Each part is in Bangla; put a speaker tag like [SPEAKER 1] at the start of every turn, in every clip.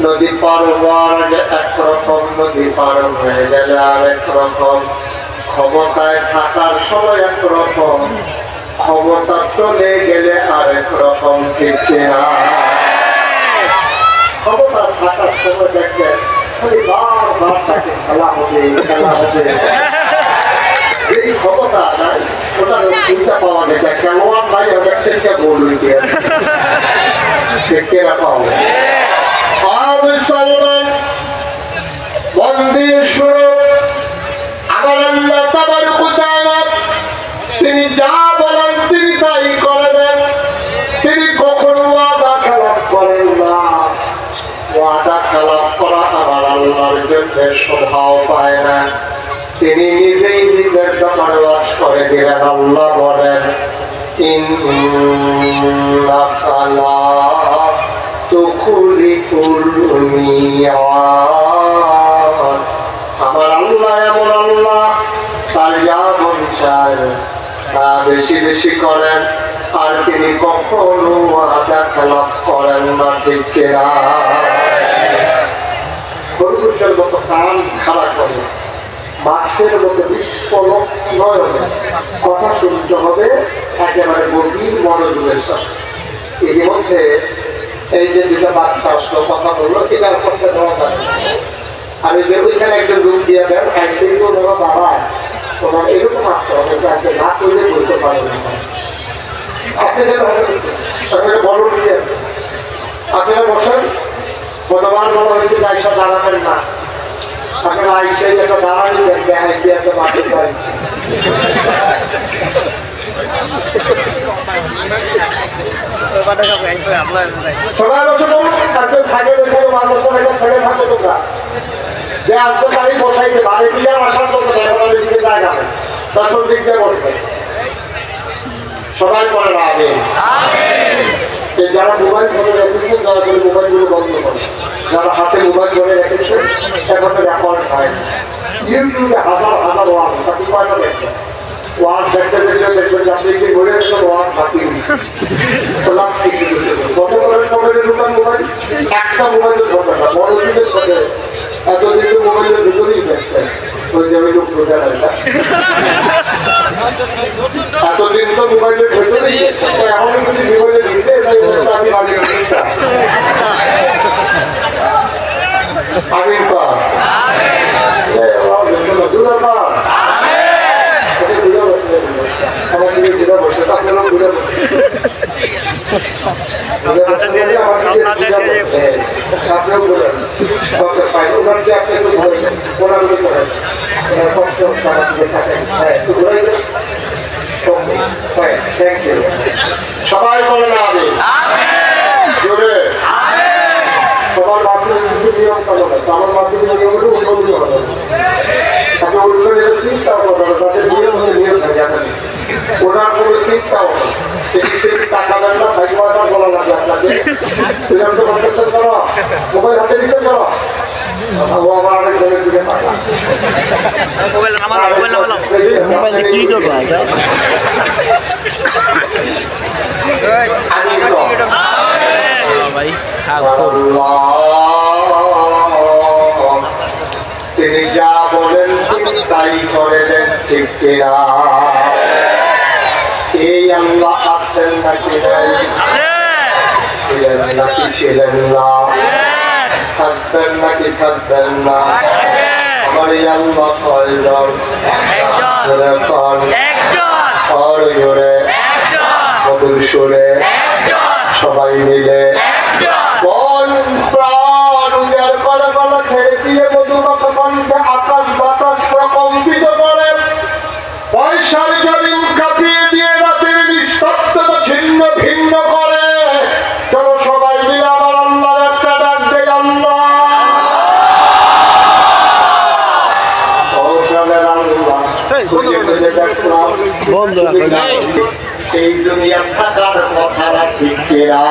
[SPEAKER 1] নদী পার হওয়ার আগে একরকম, নদী পার হয়ে গেলে আর একরকম, ক্ষমতায় থাকার সময় একরকম, ক্ষমতা চলে গেলে আরেক রকম। ঠিক না? ক্ষমতা থাকার সময় দেখবেন খালি বারবার তাকে খেলা হবে, খেলা হবে। এই ক্ষমতা নাই, ওটার চিন্তা পাওয়া যায় না। খেলোয়াড় নাই, অনেক সেটা বলুন দেখতে রাখা হবে। মন দিয়ে শুরু, আমার আল্লাহ তাবারক ওয়া তাআলা তিনি যা বলেন তিনি তাই করে দেন। তিনি কখনো ওয়াদা খেলাপ করেন না। ওয়াদা খেলাপ করা আমার আল্লাহর জন্য স্বভাব পায় না। তিনি নিজেই নিজের ব্যাপারে ওয়াজ করে দিলেন। আল্লাহ বলেন, ইন্নাকা লা তুখলিফুল মিয়াদ। আমার আল্লাহ এমন আল্লাহ, তার যা মন চায় তা বেশি বেশি করেন, আর তিনি কখনো ওয়াদা খেলাফ করেন না। ঠিক কিনা? খরগোশের মতো কান খাড়া করে, মাছের মতো বিস্ফোরক নয়নে কথা শুনতে হবে একেবারে গভীর মনোযোগের সাথে। ইতিমধ্যে এই যে দুটা বাচ্চা আসলো, কথা বললো, এটার করতে দেওয়া যায়। আর ওই যে ওইখানে একজন রুম দিয়ে দেন, সেই তো ওরা দাঁড়ায়, ওনার এরকম আছে, অনেক আছে, না করলে বলতে পারে না। আপনাদের বলো দিয়ে আপনারা বসেন। গতবার বলা হয়েছে যে আইসা দাঁড়াবেন না, আপনারা আইসাই একটা দাঁড়ানি দেখাই দিয়েছে মাঠে পাইছে। সবাই বসে একজন থাকে দেখে মানুষ ছেড়ে থাকে তোমরা যে আসতে পারি বসাইতে বাড়ি দিকে আসার জন্য দিকে জায়গা নেই, তখন দিক দিয়ে বসবে। সবাই করে না আগে যারা মোবাইল ধরে রেখেছেন দয়া করে মোবাইলগুলো বন্ধ করে। যারা হাতে মোবাইল ধরে রেখেছেন এখন রেকর্ড হয়। ইউটিউবে হাজার হাজার ওয়াজ সাথে কয়টা দেখছেন, ওয়াজ দেখতে দেখতে দেখবেন আপনি কি ঘুরে গেছেন, ওয়াজ বাকি কত করে মোবাইলের দোকান মোবাইল একটা মোবাইলের ধরবে না। মনোযোগের সাথে এতদিন তো মোবাইলের ভিতরেই দেখছেন, ওই যে ওই লোক বোঝা যায় না, এতদিন তো মোবাইলের ভেতরেই এখন যদি মোবাইলের ভিতরে যাই আমি বাড়ি আমিন কর আমার দিকে ঘুরে বসে আপনারা ঘুরে বসে সামনেও ঘুরে পাই ওনার যে আপনি একটু ঘুরে ওনাগুলো করেন সবাই বলে না আমি জোরে সবার মাত্র নিয়ম কালো আছে, আমার মাত্র নিয়ম হলে অন্যগুলো হবে। তাকে অন্য চিন্তাও করবে না, তাদের নিয়ম আছে, নিয়ম থাকে ওনার কোনো চিন্তাও টাকা দেন না, ভাই কয়টা বলা লাগে আপনাকে এরকম তো করতেছেন কেন, মোবাইল হাতে দিচ্ছেন কেন, ও আমার অনেক বলে দিকে টাকা কি করবো তিনি যা বলেন তিনি তাই করে দেন। ঠিক কিনা? এই আল্লাহ আছেন নাকি নাই? ছিলেন নাকি ছিলেন না? থাকবেন নাকি থাকবেন না? আমার এই আল্লাহ কয়জন? জোরে মধুর সুরে সবাই মিলে কোন প্রাণ উজাড় করে গলা ছেড়ে দিয়ে মধুমাখা কণ্ঠে আকাশ বাতাস প্রকম্পিত করে, পয়সার জমিন কাঁপিয়ে দিয়ে রাতের নিস্তব্ধতা ছিন্ন ভিন্ন করে। চলো সবাই মিলে আমার আল্লাহর একটা ডাক দেয়, আল্লাহ এই দুনিয়ার থাকার কথাটা ঠিক কিনা?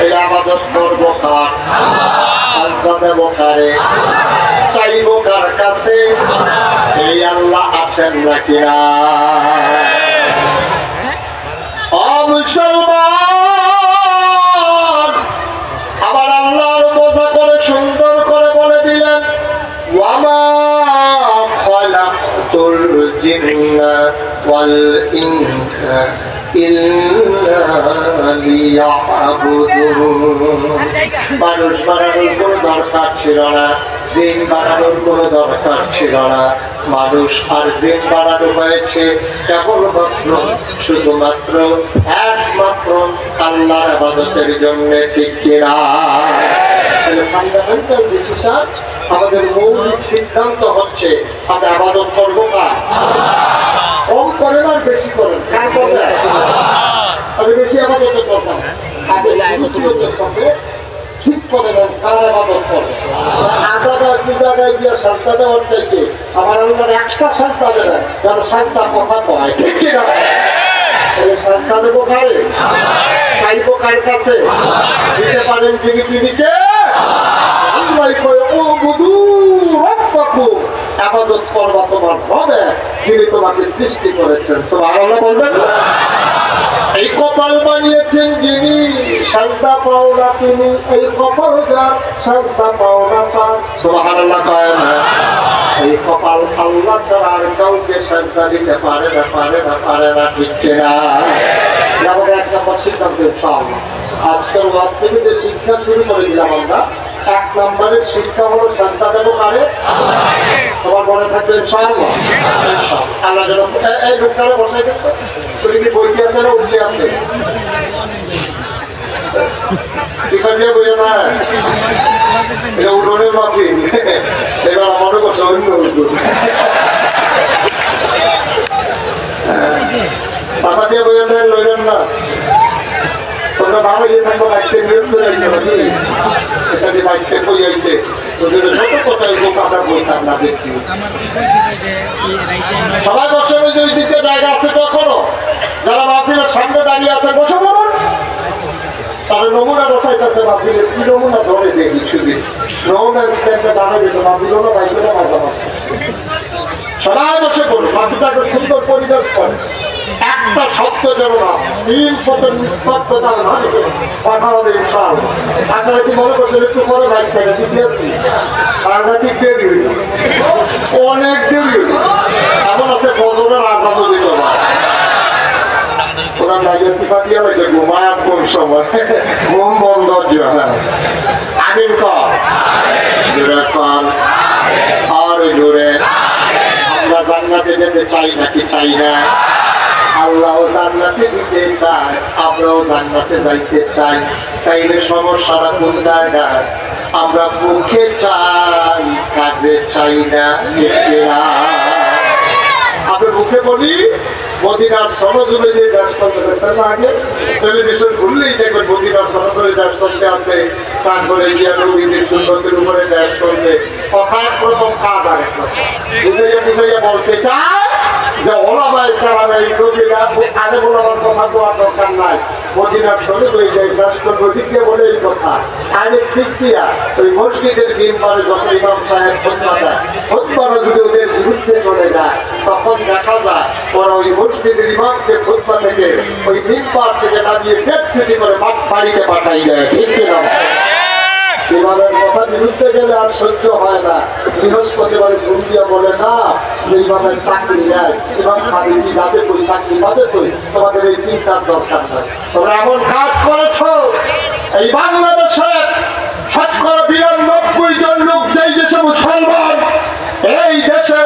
[SPEAKER 1] এই আবাদত করবো কার, আল্লাহ দেব কারে, চাইবো কার কাছে? এই আল্লাহ আছেন নাকি না? মুসলমান আমার আল্লাহ জিন্না ওয়াল ইনসা ইল্লা লিয়াবুদুন। মানুষ বানানোর কোনো দরকার ছিল না, জিন বানানোর কোনো দরকার ছিল না। মানুষ আর জিন বানানো হয়েছে কেবলমাত্র শুধুমাত্র একমাত্র আল্লাহর ইবাদতের জন্য, ঠিক কিনা? ফান্ডামেন্টাল ডিসিশন, আমাদের মৌলিক সিদ্ধান্ত হচ্ছে আমরা ইবাদত করবো কার? কম করেন আর বেশি করেন, কার করবে? আমি বেশি ইবাদত করতাম, আগে সাথে ঠিক করে নেন কার ইবাদত করবে। আজাদার দু জায়গায় গিয়ে সাজদা দেওয়ার চাইতে আমার আল্লাহর একটা সাজদা দেবেন যেন সাজদা কথা কয়, ঠিক কিনা? সাজদা দেবো কারে? চাইবো কার কাছে? দিতে পারেন যিনি, তিনিকে আল্লাহ কয় ও বুধু রব্বাকুম, ইবাদত করবা তোমার হবে যিনি তোমাকে সৃষ্টি করেছেন। সুবহানাল্লাহ বলবেন। এই কপাল বানিয়েছেন যিনি, সাজদা পাও না তিনি, এই কপাল যার সাজদা পাও না তার। সুবহানাল্লাহ কয় না? এই কপাল আল্লাহ ছাড়া আর কাউকে সাজদা দিতে পারে না, পারে না, পারে না, ঠিক কিনা? আমাদের এক নম্বর সিদ্ধান্ত ইনশাআল্লাহ আজকের ওয়াজ থেকে যে শিক্ষা শুরু করে দিলাম আমরা, এক নম্বরের শিক্ষা হলো সাজদা দেবো কারে? সবার মনে থাকবে ইনশাআল্লাহ। আল্লাহ যেন এই লোকটারে বসাই দেবো, তুই কি বইতে আছে না উঠতে আছে? শিক্ষা দিয়ে বইয়ে না, এটা উঠোনের মাফি। এবার আমারও করছে অন্য উঠুন, চাপা দিয়ে বইয়ে নেন, লইলেন না। তোমরা ভালো ইয়ে থাকবো, বাইকতে নৃত্য রয়েছে নাকি? এটা যে বাইকতে বই আইছে, তোদের ছোট কোথায় লোক আমরা বইতাম না, দেখি সবাই বসে ওই দিকে জায়গা আছে তো এখনো। যারা মাহফিলের সামনে দাঁড়িয়ে আছে বসে বলুন, তারা নমুনা বসাইতেছে মাহফিলের, কি নমুনা ধরে দেখি ছবি নমুনা স্ট্যান্ডে দাঁড়িয়ে গেছে মাহফিল হলো, বাইকে মজা পাচ্ছে। সবাই বসে পড়ুন, মাহফিলটাকে সুন্দর পরিবেশ করে, একটা শব্দ যেন না, তিন পদের নিষ্পত্ততার মাঝে কথা হবে ইনশাআল্লাহ। আপনারা কি মনে করছেন একটু পরে বাইক সাইডে দিতে আসছি? সাংঘাতিক দেরি হইল, অনেক দেরি হইল। এমন আছে ফজরের আযান দিল না, ওরা লাগিয়েছি ফাটিয়ে রয়েছে ঘুমায় কোন সময়, ঘুম বন্ধ। হ্যাঁ আমিন কর, জোরে কর, আর জোরে। আমরা জান্নাতে যেতে চাই নাকি চাই না? আল্লাহ জান্নাতে দিতে চায়, আমরাও জান্নাতে যাইতে চাই। তাইলে সমস্যাটা কোন জায়গায়? আমরা মুখে চাই, কাজে চাই না। আমরা মুখে বলি মদিনার সনদ অনুযায়ী ব্যবসা করেছেন আগে, টেলিভিশন ঘুরলেই দেখবেন মদিনার সনদ অনুযায়ী ব্যবসা আছে, তারপরে গিয়া নবীজির সুন্নতের উপরে দেশ করবে। কথার প্রথম কাজ আরেক বুঝাইয়া বুঝাইয়া বলতে চায় যে ওলামায়ে কেরামের এই নবীরা আগে ওলামার কথা বলার দরকার নাই, মদিনার সনদ অনুযায়ী দেশ করবে। ওদিকে বলে এই কথা আরেক দিক দিয়া ওই মসজিদের মিম্বারে যখন ইমাম সাহেব খুতবা দেয়, খুতবাটা যদি ওদের বিরুদ্ধে চলে যায়, তখন দেখা যায় ওরা ওই মসজিদের ইমামকে খুতবা থেকে ওই মিম্বার থেকে নামিয়ে পেট ছুটি করে বাড়িতে পাঠাই দেয়, ঠিক কিনা? ইমামের কথা বিরুদ্ধে গেলে আর সহ্য হয় না। বৃহস্পতিবারে ঘুম দিয়ে বলে না যে ইমামের চাকরি নেয়, ইমাম খাবি কি যাবে কই, চাকরি পাবে কই, তোমাদের এই চিন্তার দরকার নাই। তোমরা এমন কাজ করেছো, এই বাংলাদেশে শতকরা ৯২ জন লোক যেই দেশে মুসলমান, এই দেশে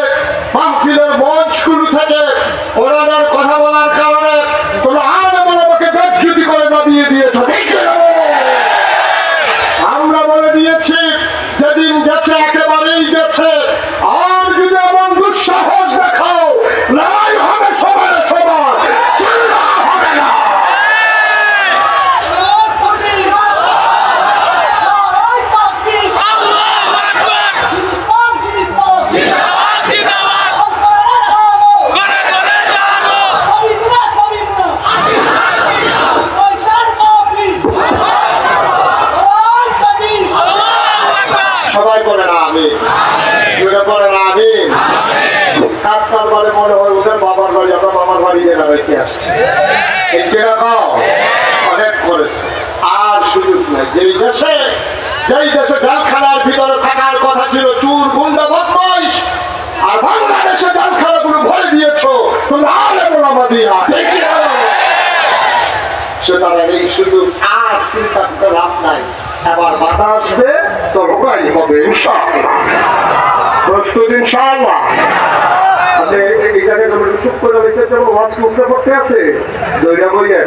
[SPEAKER 1] মাহফিলের মঞ্চগুলো থেকে ওনাদের কথা বলার কারণে তোমরা আলেম ওলামাকে বেজ্জতি করে নামিয়ে দিয়েছো, ঠিক না? আমরা বলে দিয়েছি যেদিন গেছে একেবারেই গেছে, আর যদি এমন দুঃসাহস দেখাও লড়াই হবে সবার সবার, হবে না। সবাই বলে না আমি, জোরে বলে না আমি। কাজ কারবারে মনে হয় ওদের বাবার বাড়ি, আমরা মামার বাড়ি বেড়াতে আসছি, এরকম অনেক করেছে। আর সুযোগ নাই। যেই দেশে জেলখানার ভিতরে থাকার কথা ছিল চুর গুন্ডা বদমাইশ, আর বাংলাদেশে জেলখানাগুলো ভরে দিয়েছ সুতরাং এই সুযোগ আর চিন্তা করে লাভ নাই। এবার বাধা আসবে তো রোগাই হবে ইনশাআল্লাহ। প্রস্তুত ইনশাআল্লাহ। এই জায়গায় চুপ করে রয়েছে যেমন ওয়াজ মুখে পড়তে আছে দইরা বইয়ে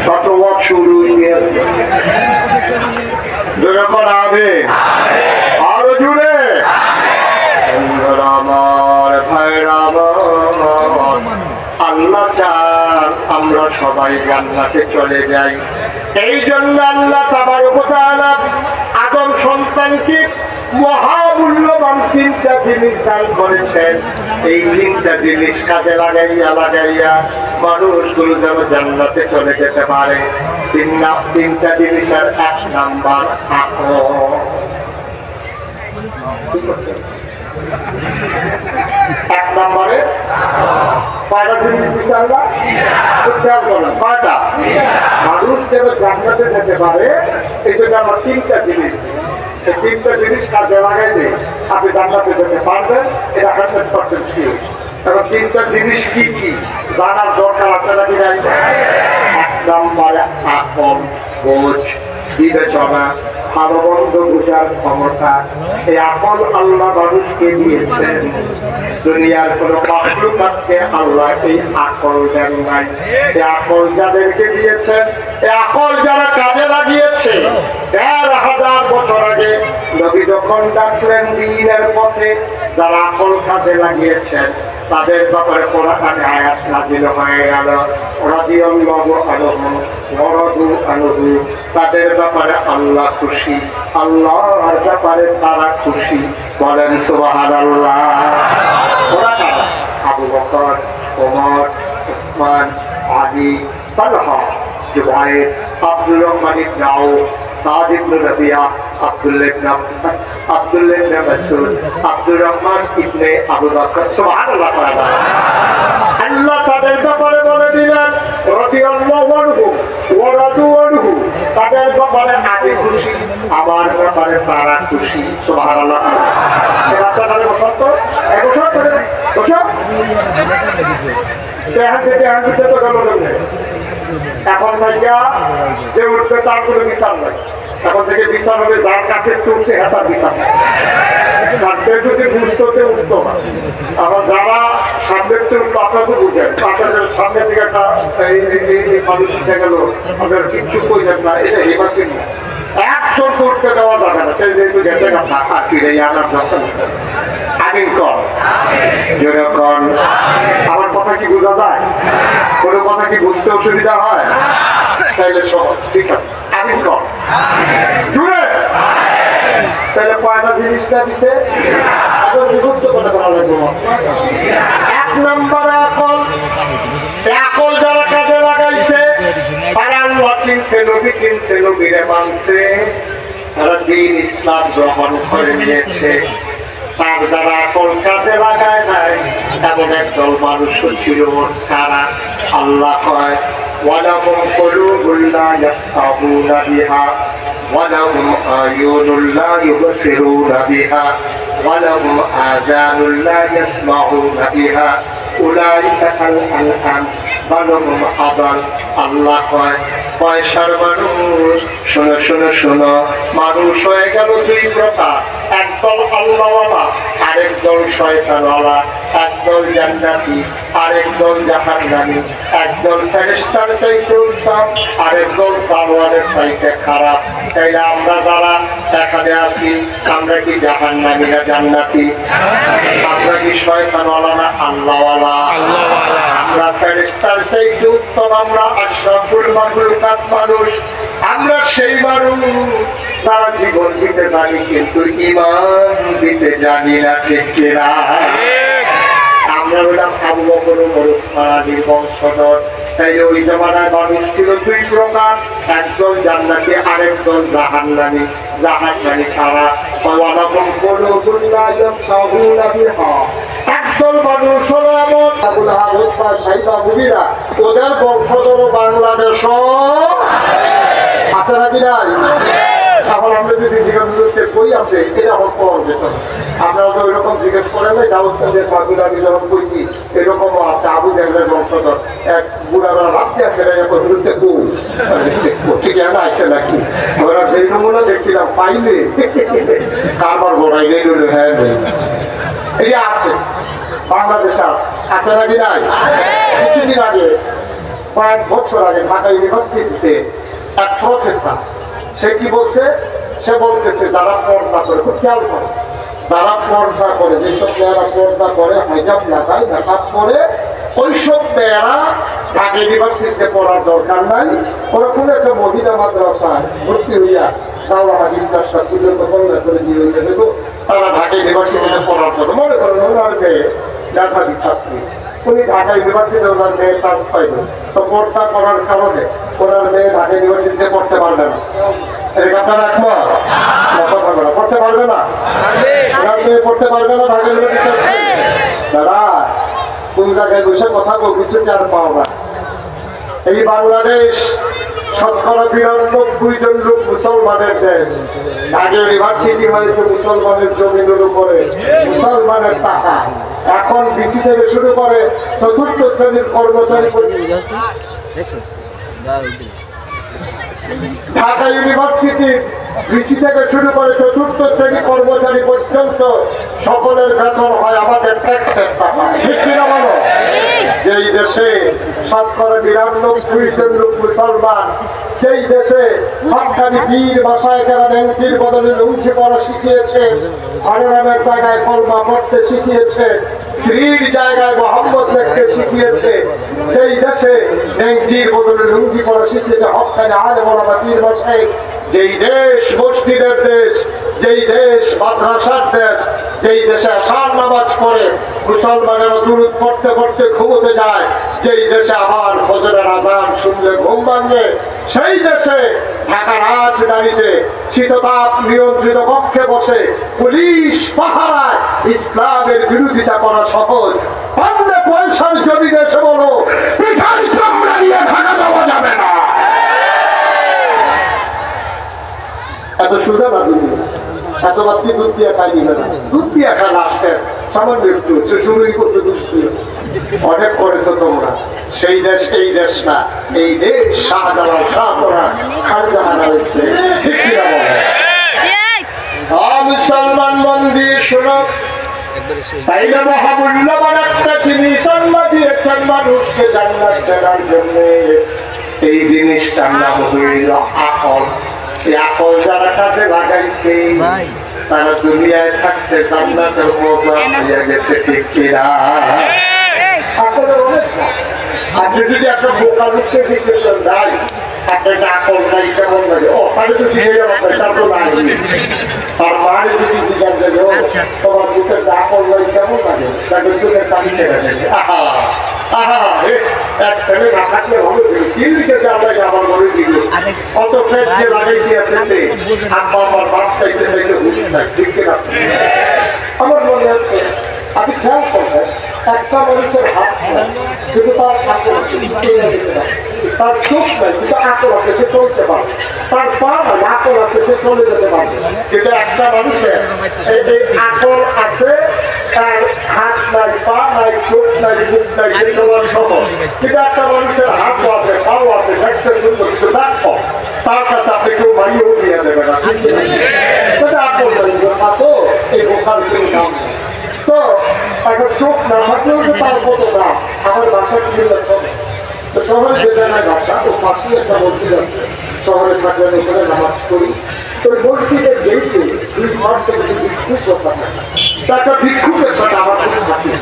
[SPEAKER 1] কত ওয়াজ শুরু হয়ে আছে যখন হবে আরো জুড়ে আমার ভাইরা আল্লাহ চান আমরা সবাই জান্নাতে চলে যাই। এই জন্য আল্লাহ তাবারক ওয়া তাআলা আদম সন্তানকে মহামূল্যবান তিনটা জিনিস দান করেছেন। এই তিনটা জিনিস কাজে লাগাইয়া মানুষগুলো যেন জান্নাতে চলে যেতে পারে। তিনটা জিনিসের এক নাম্বার আকল। এক নম্বরে কয়টা জিনিস বিচারবা খেয়াল করলাম কয়টা মানুষ যেন জান্নাতে যেতে পারে এই জন্য আমার তিনটা জিনিস। এই তিনটা জিনিস কাজে লাগাইলে আপনি জান্নাতে যেতে পারবেন, এটা 100% শিওর। এবার তিনটা জিনিস কি কি জানার দরকার আছে নাকি নাই? এক নম্বরে আকল, বোঝ, বিবেচনা, ভালো মন্দ বোঝার ক্ষমতা। এই আকল আল্লাহ মানুষকে দিয়েছেন। দুনিয়ার কোন মাখলুকাতকে আল্লাহ এই আকল দেন নাই। এই আকল যাদেরকে দিয়েছেন, এই আকল যারা কাজে লাগিয়েছে ১,৫০০ বছর আগে নবী যখন ডাকলেন দ্বীনের পথে, যারা আকল কাজে লাগিয়েছেন তাদের ব্যাপারে কোরআনে আয়াত নাযিল হয়ে গেল। রাদিয়াল্লাহু আনহু ওয়া রাদু আনহু, তাদের ব্যাপারে আল্লাহ খুশি, আল্লাহর ব্যাপারে তারা খুশি। বলেন সুবহানাল্লাহ। ওরা কারা? আবু বকর, ওমর, উসমান, আলী, তালহা, জুবাইর, আব্দুর রহমান ইবনে আউফ, সাদ ইবনে রাবিয়া, আব্দুল্লাহ ইবনে আব্বাস, আব্দুল্লাহ ইবনে মাসউদ, আব্দুর রহমান ইবনে আবু বকর। সুবহানাল্লাহ। আল্লাহ তাদের ব্যাপারে বলে দিলেন রাদিয়াল্লাহু আনহু ওয়া রাদু আনহু, তাদের ব্যাপারে আমি খুশি, আমার ব্যাপারে তারা খুশি। সুবহানাল্লাহ। এই বাচ্চাটারে বসন্ত এক বছর করে বসো তো গেল না। এখন ভাইয়া যে উঠবে তার কোনো বিচার নাই। এখন থেকে বিচার হবে যার কাছে উঠছে হ্যাঁ তার বিচার। তারপরে যদি বুঝতে উঠতো না, আবার যারা সামনের থেকে উঠলো আপনাকে বুঝেন, আপনাদের সামনে থেকে একটা মানুষ উঠে গেল, আপনার কিচ্ছু কইলেন না, এটা এবার কিনি একশো উঠতে দেওয়া যাবে না। যেহেতু গেছে কথা আর ফিরে আনার দরকার। আমিন কর, যেরকম আমার কথা কি বোঝা যায়? কোনো কথা কি বুঝতে অসুবিধা হয়? তাইলে সহজ, ঠিক আছে। আমিন কর জুড়ে। তাহলে কয়টা জিনিসটা দিছে এখন মুখস্থ করে করা লাগবে। এক নম্বরে আকল। আকল যারা কাজে লাগাইছে তারা আল্লাহ চিনছে, নবী চিনছে, নবীরে মানছে, তারা দ্বীন ইসলাম গ্রহণ করে নিয়েছে। তার যারা আকল কাজে লাগায় নাই এমন একদল মানুষও ছিল। তারা আল্লাহ কয় ওয়ালাহুম কুলুবুন লা ইয়াফকাহুনা বিহা ওয়ালাহুম আয়ুনুন লা ইউবসিরুনা বিহা ওয়ালাহুম আযানুন লা ইয়াসমাউনা বিহা উলাইকা কাল আনআম বাল হুম আদাল। আল্লাহ কয় পয়সার মানুষ শোনো শোনো শোনো, মানুষ হয়ে গেল দুই প্রকার। একদল আল্লাহওয়ালা, আরেকদল শয়তানওয়ালা। একদল জান্নাতি, আরেকদল জাহান্নামী। একদল ফেরেশতার চাইতে উত্তম, আরেকদল সারওয়ারের চাইতে খারাপ। তাইলে আমরা যারা এখানে আছি আমরা কি জাহান্নামী না জান্নাতি? আমরা কি শয়তানওয়ালা না আল্লাহওয়ালা? আমরা ফেরেশতার চাইতে উত্তম, আমরা আশরাফুল মাখলুকাত মানুষ। আমরা সেই মানুষ যারা জীবন দিতে জানি কিন্তু ঈমান দিতে জানি না, ঠিক কিনা? আমরা হলাম আবু বকর ওমর ওসমান আলীর বংশধর। তাই ওই জমানায় মানুষ ছিল দুই প্রকার, একদল জান্নাতি, আরেকদল জাহান্নামী। জাহান্নামী কারা? ওয়ালাহুম কুলুবুন লা ইয়াফকাহুনা বিহা। একদল মানুষ হলো এমন আবুল হাবিব সাইবা বুবিরা, ওদের বংশধর বাংলাদেশ আছে নাকি নাই? এখন আমরা যদি জিজ্ঞাসা করতে কই আছে এটা আমার পাওয়ার বেতন আপনারা তো ওইরকম জিজ্ঞেস করেন নাই দাউদের মাগুর আমি যখন কইছি এরকমও আছে আবু জাহেলের বংশধর এক বুড়া বেড়া রাত দিয়ে ফেলে বিরুদ্ধে ঠিক আছে আইসে নাকি ওরা সেই নমুনা দেখছিলাম পাইলে কারবার বড়াই নেই হ্যাঁ নেই এটা আছে বাংলাদেশে আছে নাকি নাই কিছুদিন আগে কয়েক বছর আগে ঢাকা ইউনিভার্সিটিতে এক প্রফেসর সে কি বলছে সে বলতেছে যারা পর্দা করে খুব খেয়াল করে যারা পর্দা করে যেসব মেয়েরা পর্দা করে হাইজাব লাগায় নাকাব করে ওইসব মেয়েরা ঢাকা ইউনিভার্সিটিতে পড়ার দরকার নাই ওরা কোনো একটা মহিলা মাদ্রাসায় ভর্তি হইয়া তাওলা হাদিস কাজটা তুলে পড়াশোনা করে দিয়ে হইয়া দেখো তারা ঢাকা ইউনিভার্সিটিতে পড়ার কথা মনে করেন ওনার মেয়ে মেধাবী ছাত্রী উনি ঢাকা ইউনিভার্সিটিতে ওনার মেয়ে চান্স পাইবে তো পর্দা করার কারণে ওনার মেয়ে ঢাকা ইউনিভার্সিটিতে পড়তে পারবে না এটা আপনারা একমত পড়তে পারবে না ওনার মেয়ে পড়তে পারবে না ঢাকা ইউনিভার্সিটিতে দাদা কোন জায়গায় বসে কথা বল কিছু আর পাও না এই বাংলাদেশ শতকরা ৯২ জন লোক মুসলমানের দেশ আগে ইউনিভার্সিটি হয়েছে মুসলমানের জমিনের উপরে মুসলমানের টাকা এখন বিসি থেকে শুরু করে চতুর্থ শ্রেণীর কর্মচারী ঢাকা ইউনিভার্সিটির বিসি থেকে শুরু করে চতুর্থ শ্রেণী কর্মচারী পর্যন্ত সকলের বেতন হয় আমাদের ট্যাক্সের টাকা ঠিক কিনা বলো যেই দেশে শতকরা ৯২ জন লোক মুসলমান যেই দেশে হকানি পীর ভাষায় যারা ন্যাংটির বদলে লুঙ্গি পরা শিখিয়েছে হরেরামের জায়গায় কলমা পড়তে শিখিয়েছে শ্রীর জায়গায় মোহাম্মদ লিখতে শিখিয়েছে সেই দেশে ন্যাংটির বদলে লুঙ্গি পরা শিখিয়েছে হকানি আলেম ওলামা পীর ভাষায় যেই দেশ মসজিদের দেশ যেই দেশ মাদ্রাসার দেশ যেই দেশে আসার নামাজ পড়ে মুসলমানেরা দুরূদ পড়তে পড়তে ঘুমোতে যায় যেই দেশে আবার ফজরের আজান শুনলে ঘুম ভাঙে সেই দেশে ঢাকা রাজধানীতে শীততাপ নিয়ন্ত্রিত কক্ষে বসে পুলিশ পাহারায় ইসলামের বিরোধিতা করা সহজ পারলে পয়সার জমি দেশে বলো পিঠার চামড়া নিয়ে ঢাকা দেওয়া যাবে না এত সোজা না দুনিয়া এত বাকি দুধ দিয়ে খাই দিবে না দুধ দিয়ে খায় লাস্টের সামান্য একটু সে শুরুই করছে দুধ দিয়ে অনেক করেছো তোমরা সেই দেশ এই দেশ না এই দেশ শাহজালাল শাহপরা খানজাহানের দেশ ঠিক কিনা বলে মুসলমান মন্দির শোনো তাইলে মহামূল্যবান একটা জিনিস আল্লাহ দিয়েছেন মানুষকে জান্নাত দেওয়ার জন্য এই জিনিসটার নাম হইল আকল আকল যারা কাজে লাগাইছে তারা দুনিয়ায় থাকতে জান্নাতের মজা হয়ে গেছে ঠিক কিনা আকলের অনেক আপনি যদি একটা বোকা লোককে জিজ্ঞেস করেন ভাই আপনার একটা আকল নাই কেমন লাগে ও তাহলে তো শিখে গেল তার তো নাই তার মারে যদি জিজ্ঞাসা তোমার বুকের আকল নাই কেমন লাগে তাকে চোখের পানি ছেড়ে দেবে আহা আহা এক ছেলে না থাকলে ভালো ছিল কি লিখেছে আমরা আমার মনে দিল কত ফেট যে লাগাই দিয়েছে আব্বা আমার বাপ চাইতে চাইতে বুঝ নাই ঠিক কিনা আমার মনে হচ্ছে আপনি খেয়াল করবেন একটা মানুষের হাত কিন্তু তার আকল তার চোখ নাই কিন্তু আকল আছে সে চলতে পারবে তার পা নাই আকল আছে সে চলে যেতে পারবে কিন্তু একটা মানুষের এই আকল আছে তার হাত নাই পা নাই চোখ নাই মুখ নাই সে চলার সময় কিন্তু একটা মানুষের হাতও আছে পাও আছে দেখতে সুন্দর কিন্তু দেখো তার কাছে আপনি কেউ বাড়িও দিয়ে দেবে না আকল নাই তো এই বোকার কোনো দাম নেই তো এখন চোখ না থাকলেও যে তার কত দাম আমার বাসা বিভিন্ন সময় তো শহরে যে জায়গায় বাসা ও পাশে একটা মসজিদ আছে শহরে থাকলে ওখানে নামাজ করি তো ওই মসজিদের গেইটে 2 মাস থেকে ভিক্ষুক বসা থাকে তা একটা ভিক্ষুকের সাথে আমার কোনো থাকে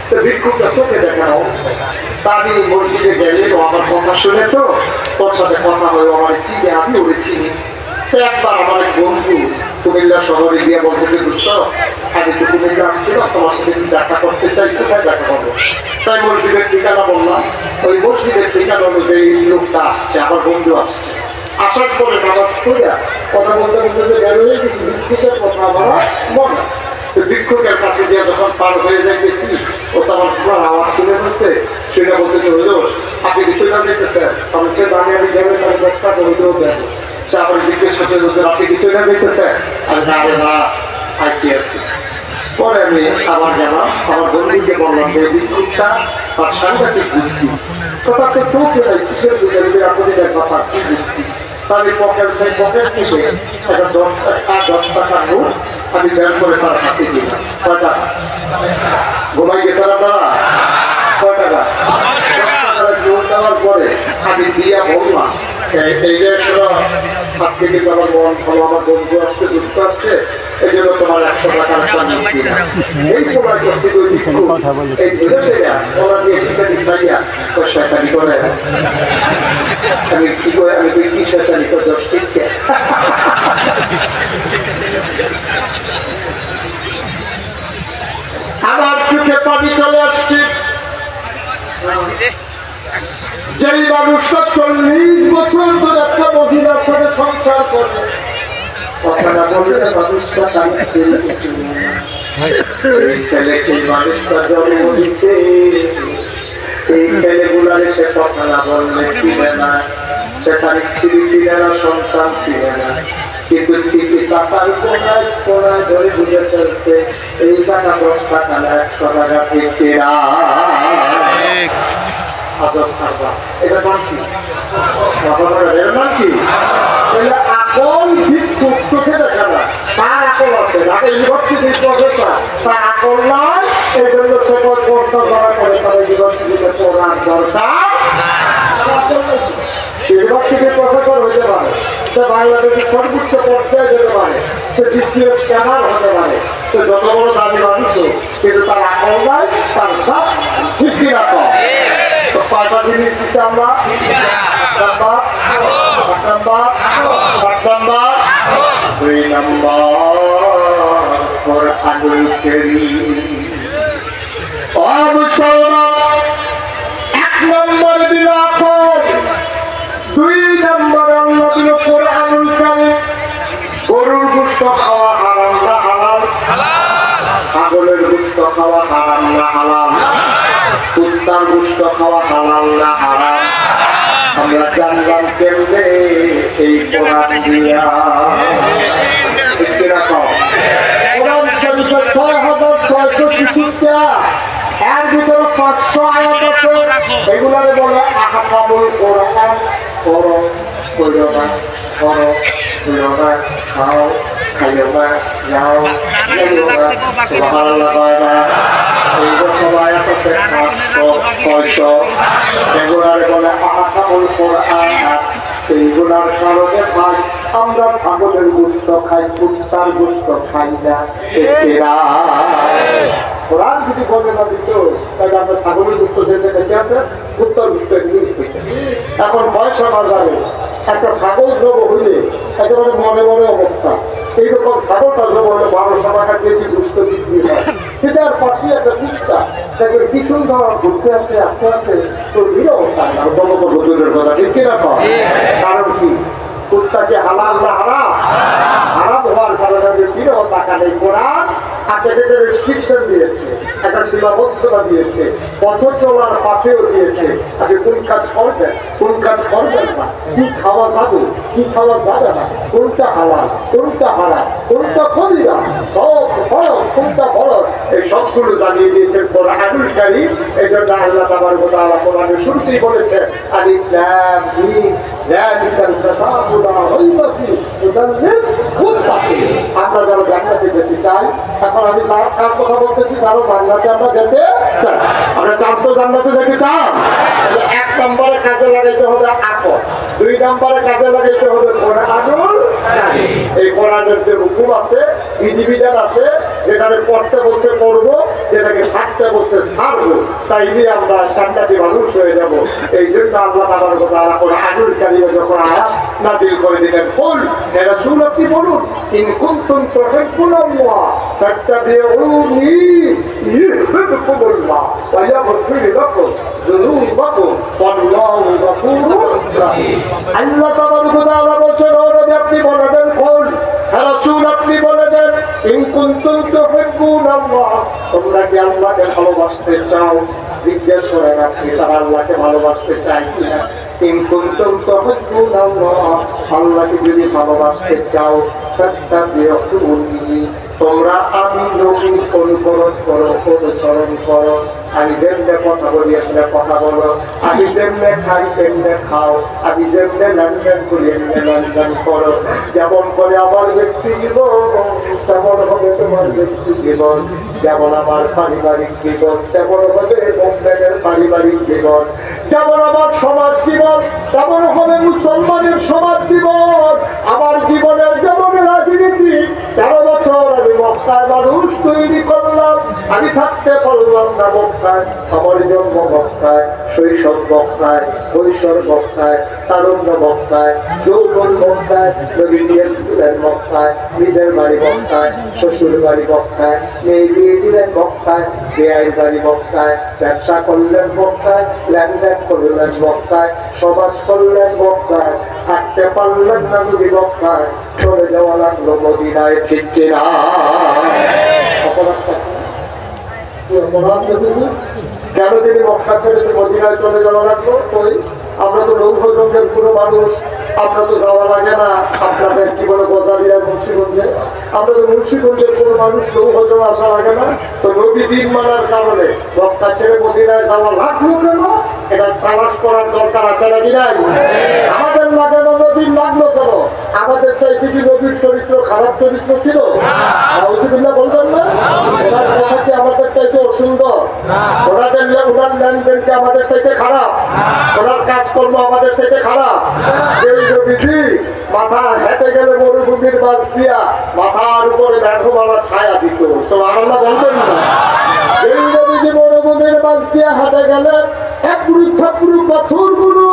[SPEAKER 1] তো ভিক্ষুকটা চোখে দেখা অবস্থা তা আমি মসজিদে গেলে ও আমার কথা শুনে তো তোর সাথে কথা হয়ে আমার চিনি আমি ওরে চিনি তো একবার আমার এক বন্ধু কুমিল্লা শহরে গিয়ে বলতেছে বুঝতো আমি তো কুমিল্লা আসছিল তোমার সাথে দেখা করতে চাই কোথায় দেখা করবো তাই মসজিদের ঠিকানা বললাম ওই মসজিদের ঠিকানা অনুযায়ী লোকটা আসছে আমার বন্ধু আসছে আসার পরে নামাজ করিয়া কথা বলতে বলতে যে বের হয়ে গেছি ভিক্ষুকের কথা আমার মনে ভিক্ষুকের কাছে গিয়ে যখন পার হয়ে যাইতেছি ও তো আমার পুরো আওয়াজ শুনে হচ্ছে সেটা বলতে হইল আপনি বিষয়টা দেখতেছেন আমি সে জানি আমি যাবে তার 10 টাকা হইলেও দেবো সে আবার জিজ্ঞেস করতে আপনি কিছু না যেতেছেন আমি না আইতে আছি। পরে আমি আবার গেলাম, আমার বন্ধুকে বললাম যে বিক্ষোভটা তার সাংঘাতিক বুদ্ধি, কথাটা চলতে নাই কিসের বুদ্ধি আপনি কথা কি বুদ্ধি। তাহলে পকেট থেকে একটা 10 টাকার নোট আমি বের করে তার হাতে দিলাম। কয় টাকা? ঘুমাই গেছেন আপনারা? কয় টাকা? 10 টাকা নোট দেওয়ার পরে আমি দিয়া বললাম এই যে আজকে কিন্তু আমার মন ভালো, আমার বন্ধু আসছে, দুঃখ আসছে, এই জন্য তোমার 100 টাকার এই সময় করছি এই ধরে সেটা ওরা দিয়ে খাইয়া শয়তানি করে। আমি কি করে আমি তুই কি শয়তানি করে 10 টিকে আমার চোখে পানি চলে আসছে। যেই মানুষটা 40 বছর ধরে একটা মহিলার সাথে সংসার করে, কথাটা বললে মানুষটা তার ছেলেকে মানুষটা জন্ম দিছে, এই ছেলেগুলারে সে কথা না বললে চিনে না, সে তার স্ত্রী চিনে না, সন্তান চিনে না, কিন্তু ঠিকই টাকার কোনায় ধরে বুঝে চলছে এই টাকা 10 টাকা না 100 টাকা থেকে এটা নাম কি? এর নাম কি? আকল ভিক্ষুক চোখে দেখা যায়, তার আকল আছে, ঢাকা ইউনিভার্সিটির প্রফেসর, তার আকল নয়, এই জন্য সে পড়তে যাওয়া করে তার ইউনিভার্সিটিতে পড়ার দরকার। ইউনিভার্সিটির প্রফেসর হইতে পারে, সে বাংলাদেশের সর্বোচ্চ পর্যায়ে যেতে পারে, সে বিসিএস স্ক্যানার হতে পারে, সে যত বড় দামি মানুষ, কিন্তু তার আকল নাই, তার দাম ঠিক রাখো। কয়টা জিনিস দিচ্ছে আমরা? 2 নম্বর কোরআনুল কারীম। ও মুসলমান, 1 নম্বর দিল আকল, 2 নম্বর আল্লাহ দিল কোরআনুল কারীম। গরুর গোশত খাওয়া হারাম না হালাল? ছাগলের গোশত খাওয়া হারাম না হালাল? কুত্তার গোশত খাওয়া হালাল না হারাম? আমরা জানলাম কেমনে? এই কোরআন দিয়া। কোরআন শরীফে 6600 এর ভিতরে 500 আয়াত আছে, এগুলারে বলে আহকামুল কোরআন। করো, করো না, করো, করো না, খাও, খাইও না, যাও, খাইও না, সুবহানাল্লাহ কয় না। এইরকম আয়াত আছে 500, 600, এগুলারে বলে আহকামুল কোরআন। এইগুলার কারণে ভাই আমরা ছাগলের গোশত খাই, কুত্তার গোশত খাই না। কোরআন যদি বলে না দিত তাহলে আমরা ছাগলের গোশত যেতে খেতে আছে, কুত্তার গোশত এখন পয়সা বাজারে একটা ছাগল দ্রব হইলে একেবারে মনে মনে অবস্থা। এইরকম ছাগলটা দ্রব হলে 1200 টাকা কেজি গোশত বিক্রি হয়। কিন্তু আর পাশে একটা কুত্তা দেখবেন কি সুন্দর ঘুরতে আসে, আসতে আসে, তো ভিড় অবস্থা না দূরের কথা। ঠিক কিরকম? কারণ কি? কুত্তাকে হালাল না হারাম? হারাম হওয়ার কারণে ফিরেও টাকা নেই। কোরআন আপনাকে একটা রেস্ট্রিকশন দিয়েছে, একটা সীমাবদ্ধতা দিয়েছে, পথ চলার পাথেও দিয়েছে। আপনি কোন কাজ করবেন, কোন কাজ করবেন না, কি খাওয়া যাবে, কি খাওয়া যাবে না, কোনটা হালাল, কোনটা হারাম, কোনটা কবিরা, সব ফরজ, কোনটা ফরজ, এই সবগুলো জানিয়ে দিয়েছেন কোরআনুল কারীম। এই জন্য আল্লাহ তাবারক ওয়া তাআলা কোরআনের শুরুতেই বলেছে আলিফ লাম মিম যালিকাল কিতাবু লা রাইবা ফীহি হুদাল লিল মুত্তাকিন। আমরা যারা জান্নাতে যেতে চাই, এখন আমি কার কথা বলতেছি, যারা জান্নাতে আমরা যেতে চাই। আমরা চান তো জান্নাতে যেতে চান, 1 নম্বরে কাজে লাগাইতে হবে আকল, 2 নম্বরে কাজে লাগাইতে হবে কোরআনুল কারীম। এই কোরআনের যে হুকুম আছে, বিধিবিধান আছে, যেটাকে পড়তে বলছে পড়বো, যেটাকে ছাড়তে বলছে ছাড়বো, তাইলে আমরা জান্নাতি মানুষ হয়ে যাব। এই জন্য আল্লাহ তাবারক ওয়া তাআলা কোরআনুল কারীমে যখন আয়াত নাযিল করে দিলেন, কুল হে রাসূল আপনি বলুন, ইন কুনতুম তুহিব্বুনাল্লাহ ফাত্তাবিউনি ইউহিব্বুকুমুল্লাহ ওয়া ইয়াগফির লাকুম যুনুবাকুম ওয়াল্লাহু গফুরুর রাহিম। আল্লাহ তাবারক ওয়া তাআলা বলেন, ও নবী আপনি বলে দেন, কুল হে রাসূল আপনি বলে দেন, ইন কুনতুম তুহিব্বুনাল্লাহ, তোমরা কি আল্লাহকে ভালোবাসতে চাও? জিজ্ঞেস করেন আপনি তারা আল্লাহকে ভালোবাসতে চায় কিনা। ইন কুনতুম তুহিব্বুনাল্লাহ, আল্লাহকে যদি ভালোবাসতে চাও ফাত্তাবিউনি, তোমরা আমি নবীর অনুকরণ করো, অনুসরণ করো। আমি যেমনে কথা বলি এমনি কথা বলো, আমি যেমনে খাই তেমনে খাও, আমি যেমনে লেনদেন করি এমনি লেনদেন করো। যেমন করে আমার ব্যক্তি জীবন তেমন হবে তোমার ব্যক্তি জীবন, যেমন আমার পারিবারিক জীবন তেমন হবে মুমিনের পারিবারিক জীবন, যেমন আমার সমাজ জীবন তেমন হবে মুসলমানের সমাজ জীবন। আমার জীবনের যেমন রাজনীতি, 13 বছর আমি মক্কায় মানুষ তৈরি করলাম, আমি থাকতে পারলাম না মক্কায়, আমার জন্ম মক্কায়, শৈশব মক্কায়, কৈশোর মক্কায়, তারুণ্য মক্কায়, যৌবন মক্কায়, নবী নিয়ে দিলেন মক্কায়, নিজের বাড়ি মক্কায়, শ্বশুর বাড়ি মক্কায়, মেয়ে বিয়ে দিলেন মক্কায়, বেয়াই বাড়ি মক্কায়, ব্যবসা করলেন মক্কায়, লেনদেন করলেন মক্কায়, সমাজ করলেন মক্কায়, থাকতে পারলেন না নবী মক্কায়, চলে যাওয়া লাগলো মদিনায়। ঠিক কিনা? কেন তিনি মক্কা ছেড়ে মদিনায় চলে যাওয়া লাগলো? ওই আমরা তো লৌহজঙ্গের পুরো মানুষ, আমরা তো যাওয়া লাগে না আপনাদের কি বলে গজারিয়া মুন্সিগঞ্জে, আমরা তো মুন্সিগঞ্জের পুরো মানুষ, লৌহজং আসা লাগে না। তো নবী দিন মানার কারণে মক্কা ছেড়ে মদিনায় যাওয়া লাগলো কেন? এটা তালাশ করার দরকার আছে নাকি নাই? আমাদের লাগে না, নবীর লাগলো কেন? আমাদের চাইতে কি নবীর চরিত্র খারাপ চরিত্র ছিল? আউযুবিল্লাহ বলবেন না? ওনার কথা কি আমাদের চাইতে অসুন্দর? ওনাদের ওনার লেনদেনকে আমাদের চাইতে খারাপ? ওনার কাজকর্ম আমাদের চাইতে খারাপ? সেই নবীজি মাথা হেঁটে গেলে মরুভূমির মাছ দিয়া মাথার উপরে মেঘমালা ছায়া দিত। সুবহানাল্লাহ বলবেন না? এই নবীজি মরুভূমির মাছ দিয়া হেঁটে গেলে এক গুরু পাথরগুলো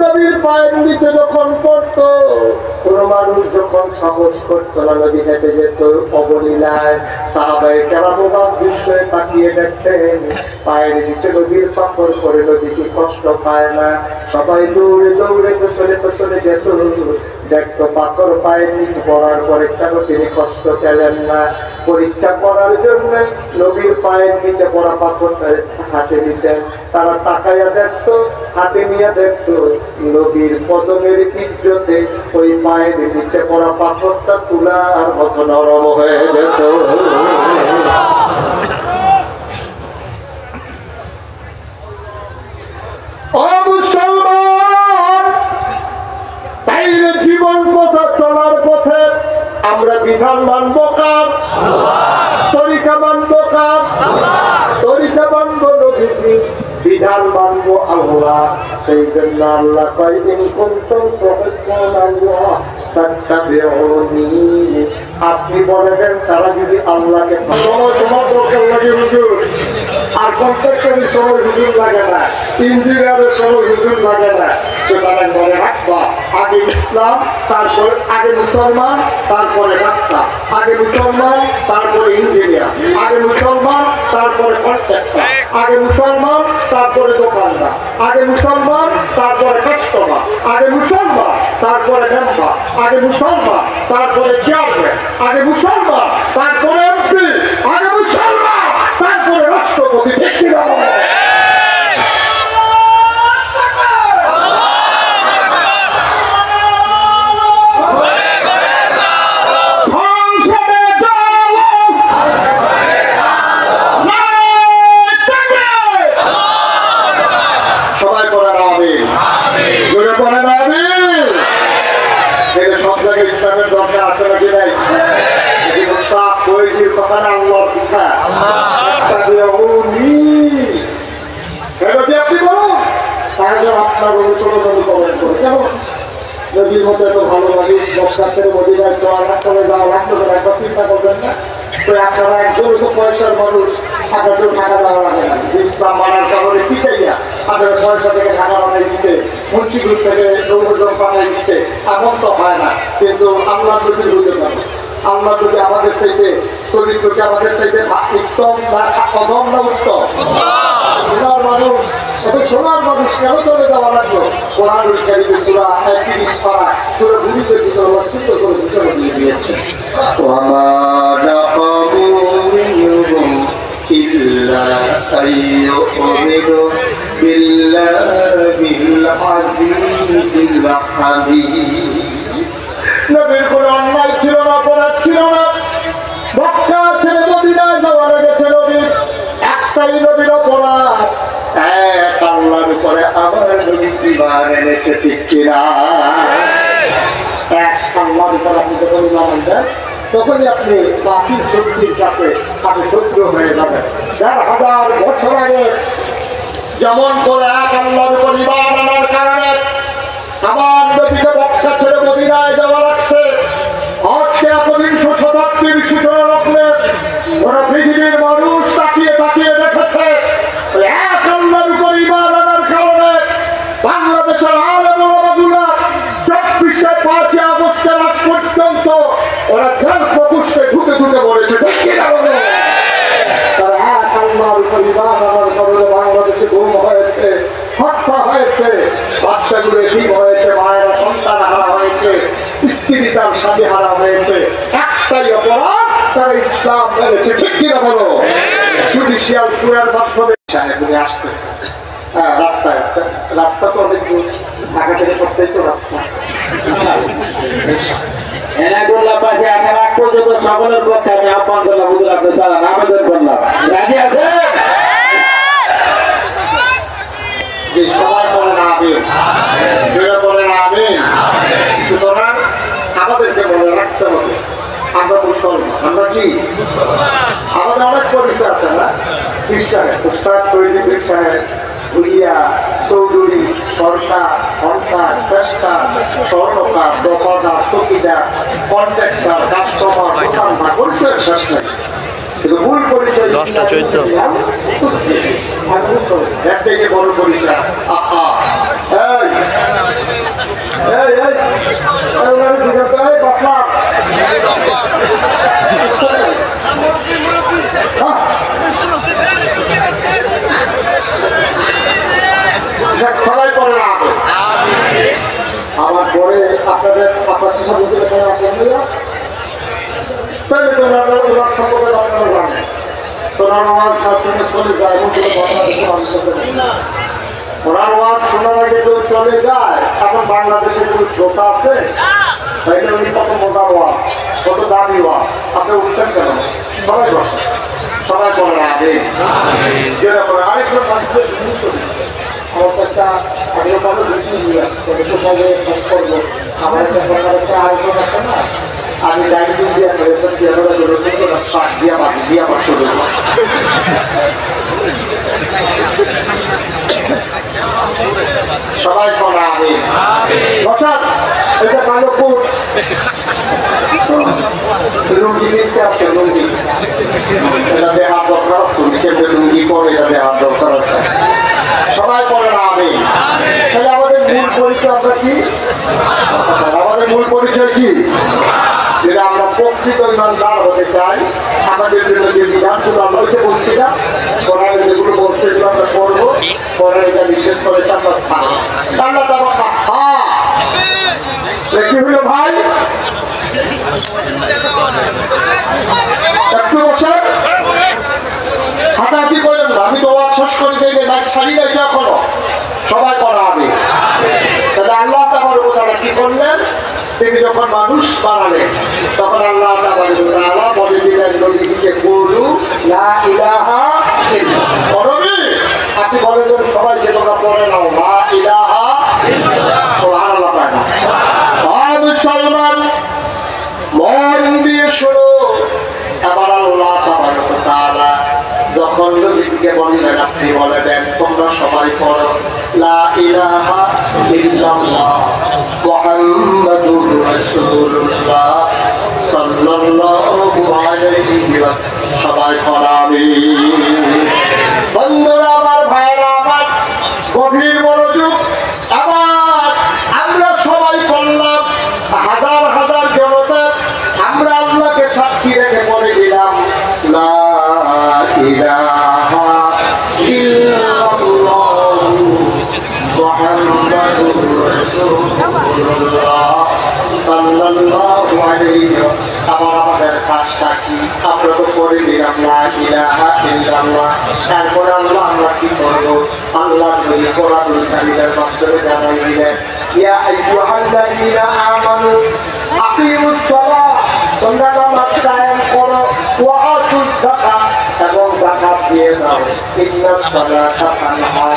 [SPEAKER 1] নবীর পায়ের নিচে যখন পড়তো, কোন মানুষ যখন সাহস করতো না, নবী হেঁটে যেত অবলীলায়, সাহাবায়ে কেরাম বিস্ময়ে তাকিয়ে দেখতেন পায়ের নিচে নবীর পাথর পড়ে, নবী কি কষ্ট পায় না? সবাই দৌড়ে দৌড়ে পেছনে যেত, দেখতো পাথর পায়ের নিচে পড়ার পরে কেন তিনি কষ্ট পেলেন না। পরীক্ষা করার জন্য নবীর পায়ের নিচে পড়া পাথরটা হাতে নিতেন, তারা তাকাইয়া দেখতো, হাতে নিয়ে দেখতো নবীর কদমের ইজ্জতে ওই পায়ের নিচে পড়া পাথরটা তুলার মতো নরম হয়ে যেত। ও মুসলমান, বাইরে জীবন পথে চলার পথে আমরা বিধান মানব কার? তরিকা মানব কার? তরিকা মানব নবীজি, বিধান মানব আল্লাহ। সেই জন্য আল্লাহ কয় ইন কুনতুম তুহিব্বুনাল্লাহ ফাত্তাবিউনি, আপনি বলে দেন তারা যদি আল্লাহকে সময় তোমার দরকার লাগে হুজুর, আর কন্ট্রাক্টরের সময় হুজুর লাগে না, ইঞ্জিনিয়ারের সময় হুজুর লাগে না, সেখানে মনে রাখবা আগে ইসলাম, তারপরে আগে মুসলমান, তারপরে ডাক্তার, আগে মুসলমান তারপরে ইঞ্জিনিয়ার, আগে মুসলমান তারপরে কন্ট্রাক্টর, আগে মুসলমান তারপরে দোকানদার, আগে মুসলমান তারপরে কাস্টমার, আগে মুসলমান তারপরে মেম্বার, আগে মুসলমান তারপরে চেয়ারম্যান, আগে মুসলমান তারপরে এমপি, আগে মুসলমান তারপরে রাষ্ট্রপতি। ঠিক কিনা? ইসলামের দরকার আছে নাকি নাই? কথা না আল্লাহর কথা। আপনি বলুন তাহলে আপনার অনুসরণ অনুকরণ করে কেমন নদীর মধ্যে এত ভালো লাগে মক্কা ছেড়ে মদিনায় যাওয়া করে যাওয়া লাগলো না, একবার চিন্তা করবেন না? তো আপনারা একজন তো পয়সার মানুষ, আপনাদের টাকা দেওয়া লাগে না, যে ইসলাম মানার কারণে পিটাইয়া আপনার পয়সা থেকে টাকা বানাই দিচ্ছে, মুন্সিগঞ্জ থেকে রৌদ্র বানাই দিচ্ছে, এমন তো হয় না। কিন্তু আল্লাহ যদি হইতে পারে, আল্লাহ যদি আমাদের চাইতে চরিত্রকে আমাদের চাইতে উত্তম না অধম না উত্তম? সোনার মানুষ, সোনার মানুষ কেন চলে যাওয়া লাগলো? কোরআন কারীমে সূরা ৩১ পারা সূরা ভূমিতে ভিতরে লক্ষিত করে ঘোষণা দিয়ে দিয়েছে, ওয়ামা নাকামু মিনহুম ইল্লা আইয়ুমিনু বিল্লাহিল নবীর কোনো অন্যায় ছিল না, অপরাধ ছিল না। মক্কা ছেড়ে মদিনায় যাওয়া লেগেছে নবীর, একটাই নবীর অপরাধ, এক আল্লাহর উপরে আমার নবী ঈমান এনেছে, ঠিক কিনা? এক আল্লাহর উপর আপনি যখন ঈমান আনবেন তখনই আপনি বাকি শক্তির কাছে আপনি শত্রু হয়ে যাবেন। ১,৫০০ বছর আগে যেমন করে এক আল্লাহর উপর ঈমান আনার কারণে আমার নবীকে মক্কা ছেড়ে মদিনায় যাওয়া লাগছে, আজকে একবিংশ শতাব্দীর সূচনা লগ্নে ওরা পৃথিবীর মানুষ তাকিয়ে তাকিয়ে দেখেছে এক আল্লাহর উপর ঈমান আনার কারণে বাংলাদেশের আলেম ওলামাগুলা ২৪শে ৫ই আগস্টের আগ পর্যন্ত ওরা জেল প্রকোষ্ঠে ঢুকে ঢুকে পড়েছে। তারা এক আল্লাহর উপর ঈমান আনার কারণে বাংলাদেশে গুম হয়েছে, হত্যা হয়েছে, বাচ্চাগুলো ঠিক হয়েছে, মায়েরা সন্তান হারা হয়েছে, স্ত্রী তার স্বামী হারা হয়েছে, একটাই অপরাধ, তারা ইসলাম মেনেছে, ঠিক কিনা বলো? জুডিশিয়াল পুরের মাধ্যমে আসতেছে, হ্যাঁ রাস্তায় আছে, রাস্তা তো অনেক দূর, ঢাকা থেকে প্রত্যেক তো রাস্তা।
[SPEAKER 2] এনাগুল্লাহ পাশে আসার আগ পর্যন্ত সকলের পক্ষে আমি আহ্বান করলাম, হুজুর আপনি চালান, আবেদন করলাম, রাজি আছেন?
[SPEAKER 1] যে সবাই বলেন আমিন, যারা বলেন আমিন। সুতরাং আমাদেরকে মনে রাখতে হবে আমরা মুসলমান। আমরা কি? আমাদের অনেক পরিচয় আছে না, পীর সাহেব, উস্তাদ তৈরি, পীর সাহেব, ভুইয়া, চৌধুরী, সরকার, ঘন্টার, পেশকার, স্বর্ণকার, দফাদার, চকিদার, কন্ট্রাক্টর, কাস্টমার, দোকানদার, পরিচয় শেষ নাই। কিন্তু মূল পরিচয়
[SPEAKER 3] 10টা 14
[SPEAKER 1] এর থেকে বড় পরিচয় আহা সবাই করে না আমার পরে আপনাদের আপনার শিশু এখানে আছেন তাহলে তোমার সম্পর্কে আপনারা জানেন, তোমার আওয়াজ না শুনে চলে যায়, এমন কোনো ঘটনা দেখে মানুষ ওনার আওয়াজ শোনার আগে কেউ চলে যায়। এখন বাংলাদেশে কোনো শ্রোতা আছে, তাইলে উনি কত মজার ওয়াজ, কত দামি ওয়াজ, আপনি উঠছেন কেন? সবাই বসে, সবাই বলে না আগে যেটা বলে আরেকজন মানুষের আমার একটা আগের কথা বেশি নিয়ে করবো। আমার একটা সরকার আয়োজন আছে না, আমি ডাইনিং দিয়া করেছি, শাক দিয়া বাজি দিয়া আমার শুরু সবাই করা আমি বসান। এটা কালোপুর লুঙ্গি কিনতে আসে, লুঙ্গি এটা দেহার দরকার আছে, কেমন লুঙ্গি করে এটা দেহার দরকার আছে, সবাই করে না আমি। তাহলে আমাদের মূল পরিচয় আমরা কি? আমাদের মূল পরিচয় কি? যদি আমরা প্রকৃত ইমানদার হতে চাই, আমাদের জন্য যে বিধানগুলো আমরা ওইটা বলছি না, কোরআনে যেগুলো বলছে এগুলো আমরা করবো, কোরআনে এটা নিষেধ করেছে আমরা স্থান আল্লাহ কি হইল ভাই? একটু বসে হাঁটাহাঁটি করেন না, আমি তো ওয়াজ শেষ করে দিই বাইক ছাড়ি নাই এখনো, সবাই করা হবে। তাহলে আল্লাহ তাআলা কি করলেন? তিনি যখন মানুষ বানালেন তখন আল্লাহ তাআলা বলে দিলেন নবীকে বলু লা ইলাহা ইল্লাল্লাহ। আপনি বলে দেন সবাইকে তোমরা পড়ে নাও লা ইলাহা ইল্লাল্লাহ। সুবহানাল্লাহ। পায় না মুসলমান মন দিয়ে শোনো, আবার আল্লাহ তাআলা যখন নবীকে বললেন আপনি বলে দেন তোমরা সবাই পড়ো লা ইলাহা ইল্লাল্লাহ মুহাম্মাদুর রাসূলুল্লাহ সাল্লাল্লাহু আলাইহি ওয়াসাল্লাম। সবাই পড়াবে। বন্ধুরা আমার, ভাইরা আমার, গভীর মনোযোগ। আবার আমরা সবাই পড়লাম, হাজার হাজার জনতা আমরা আল্লাহকে সাক্ষী রেখে পড়ে দিলাম লা ইলাহা ইল্লাল্লাহ মুহাম্মাদুর রাসূলুল্লাহ সাল্লাল্লাহু আলাইহি ওয়াসাল্লাম। আবার আমাদের কাজটা কি? আমরা তো পড়ে দিলাম লা ইলাহা ইল্লাল্লাহ, তারপরে আমরা কি করবো? আল্লাহ নবী কোরআনুল কারীমের মাধ্যমে জানাই দিলেন ইয়া আইয়ুহাল্লাযীনা আমানু আকিমুস সালাহ, তোমরা নামাজ কায়েম করো, ওয়া আতুজ যাকাত, এবং যাকাত দিয়ে দাও। ইন্নাস সালাতা তানহা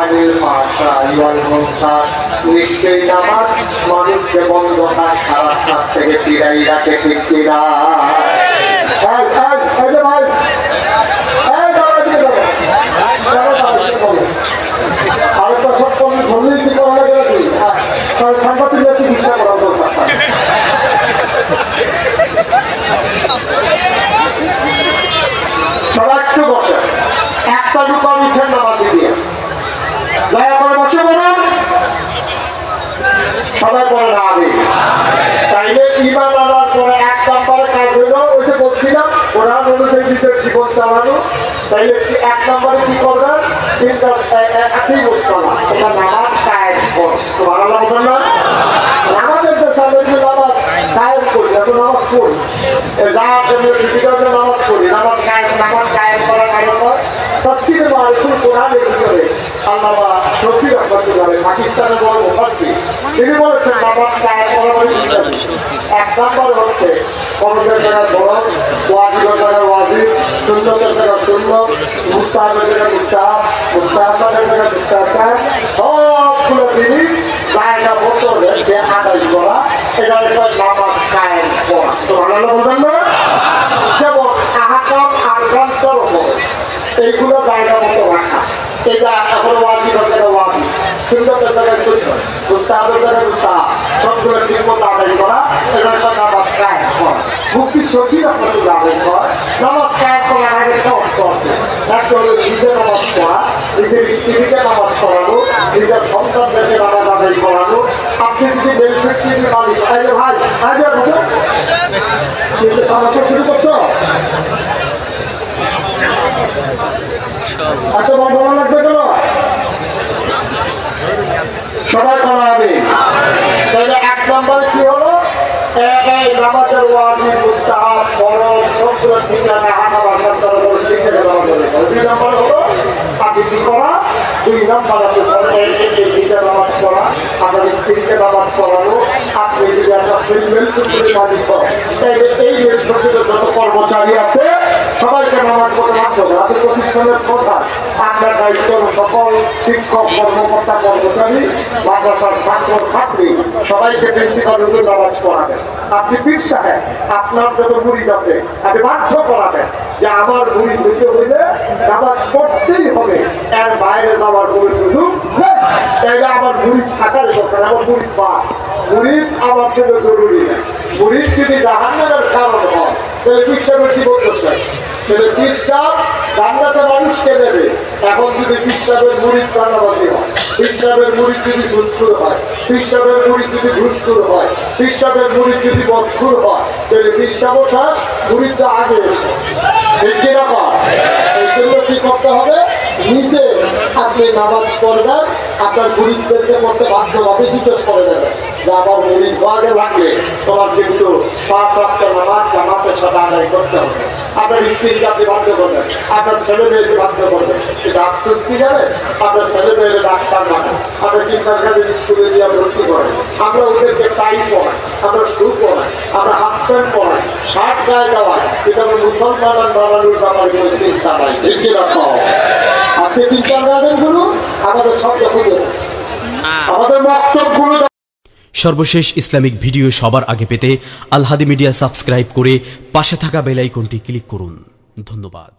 [SPEAKER 1] আনিল ফাহশাই ওয়াল মুনকার, নিশ্চয়ই নামাজ মানুষকে বন্ধ কাজ খারাপ কাজ থেকে ফিরাই রাখে, ঠিক কিনা? আরেকটা সব ধরলেই কি করা লাগে নাকি? সাংবাদিক চিকিৎসা করা দরকার। সবাই একটু বসে, একটা দোকান উঠেন নামাজি দিয়ে, দয়া করে বসে বলুন। সবাই বলে না আমি তাইলে ইমান আনার পরে এক নম্বরে কাজ হইল, ওই যে বলছিলাম কোরআন অনুযায়ী নিজের জীবন চালানো। তাইলে এক নম্বরে কি করবেন? একই বলছো না, তোমার নামাজ কায়েম করো। সুবহানাল্লাহ বলবেন না? আমাদের দেশে আমরা যদি নামাজ কায়েম করি, এত নামাজ পড়ি, যা সুবিধা নামাজ পড়ি, নামাজ কায়েম করা কায়েম হয়। তাফসীরে মারিফুল কোরআনের ভিতরে আল্লামা শফি রহমাতুল্লাহ পাকিস্তানের বড় মুফাসসির, তিনি বলেছেন নামাজ কায়েম করা মানে ইত্যাদি। এক নম্বর হচ্ছে ফরজের জায়গায় ফরজ, ওয়াজিবের জায়গায় ওয়াজিব, সুন্নতের জায়গায় সুন্নত, মুস্তাহাবের জায়গায় মুস্তাহাব, মুস্তাহাবের জায়গায় মুস্তাহাব, সবগুলো জিনিস জায়গা মতো রেখে আদায় করা, এটা নামাজ কায়েম করা। সুবহানাল্লাহ বলবেন না? যেমন আহকাম আরকান তরফ, এইগুলো জায়গা মতো রাখা, এটা এখন ওয়াজিবের জায়গায় ওয়াজিব, সুন্নতের জায়গায় সুন্নত, মুস্তাহাবের জায়গায় মুস্তাহাব, সবগুলো ঠিক মতো আদায় করা, এটা নামাজ কায়েম করা। মুফতি শফি রহমাতুল্লাহ আলাইহি কয় নামাজ কায়েম করার আগে একটা অর্থ আছে। একটা হলো নিজে নামাজ পড়া, নিজের স্ত্রীকে নামাজ পড়ানো, নিজের সন্তানদেরকে নামাজ আদায় করানো। আপনি যদি বেনিফিট মালিক, ভাই বসে কিন্তু তামাশা শুরু করছো, এত বড় লাগবে কেন? সবাই করা হবে। তাহলে এক নম্বরে কি হলো? নামাজের ওয়াজিব, মুস্তাহাব, ফরজ সবগুলো ঠিক আছে, হাঁটা বাসার তরফ শিখে নামাজ হবে। দুই নম্বর হলো আকিদি করা, দুই নম্বর নিজের নামাজ পড়া, আপনার স্ত্রীকে নামাজ পড়ানো। আপনি যদি একটা ফিল্মেল চুক্তির মালিক হন, তাহলে এই চুক্তির যত কর্মচারী আছে সবাইকে নামাজ পড়তে বাধ্য হবে। আপনি প্রতিষ্ঠানের প্রধান, আপনার দায়িত্ব সকল শিক্ষক, কর্মকর্তা, কর্মচারী, মাদ্রাসার ছাত্র ছাত্রী সবাইকে প্রিন্সিপাল রুমে নামাজ পড়াবেন। আপনি পীর সাহেব, আপনার যত মুরিদ আছে আপনি বাধ্য করাবেন যে আমার মুরিদ হইতে হইলে নামাজ পড়তেই হবে, এর বাইরে যাওয়ার কোনো সুযোগ নেই। তাইলে আমার মুরিদ থাকার দরকার, আমার মুরিদ বা মুরিদ আমার জন্য জরুরি না। মুরিদ যদি জাহান্নামের কারণ হয় তাহলে পীর সাহেবের জীবন শেষ। তাহলে পীর সাহেব জান্নাতে মানুষকে দেবে। এখন যদি পীর সাহেবের মুরিদ কান্নাবাসী হয়, পীর সাহেবের মুরিদ যদি সুদখোর হয়, পীর সাহেবের মুরিদ যদি ঘুষখোর হয়, পীর সাহেবের মুরিদ যদি বদখোর হয়, তাহলে পীর সাহেব শেষ, মুরিদটা আগে এসে। ঠিক কিরকম? এই জন্য কি করতে হবে? নিজে আপনি নামাজ পড়বেন, আপনার মুরিদদেরকে পড়তে বাধ্যভাবে জিজ্ঞেস করে দেবেন যে আমার মুরিদ হওয়াকে লাগলে তোমার কিন্তু 5 ওয়াক্ত নামাজ জামাতের সাথে আদায় করতে হবে। আপনার স্ত্রীকে আপনি বাধ্য করবেন, আপনার ছেলে মেয়েকে বাধ্য করবেন। কিন্তু আফসোস কি জানেন? আপনার ছেলে মেয়েরা ডাক্তার নয়, আমরা কিন্ডারগার্টেন স্কুলে দিয়ে ভর্তি করেন, আমরা ওদেরকে টাই পড়াই, আমরা শু পড়াই, আমরা হাফ প্যান্ট পড়াই, শার্ট গায়ে দেওয়াই, কিন্তু আমরা মুসলমান বানানোর ব্যাপারে কোনো চিন্তা নাই। ঠিক কিরকম? আজকে কিন্ডারগার্টেন গুলো আমাদের শব্দ খুঁজে, আমাদের বক্তব্যগুলো।
[SPEAKER 3] সর্বশেষ ইসলামিক ভিডিও সবার আগে পেতে আল হাদি মিডিয়া সাবস্ক্রাইব করে পাশে থাকা বেল আইকনটি ক্লিক করুন। ধন্যবাদ।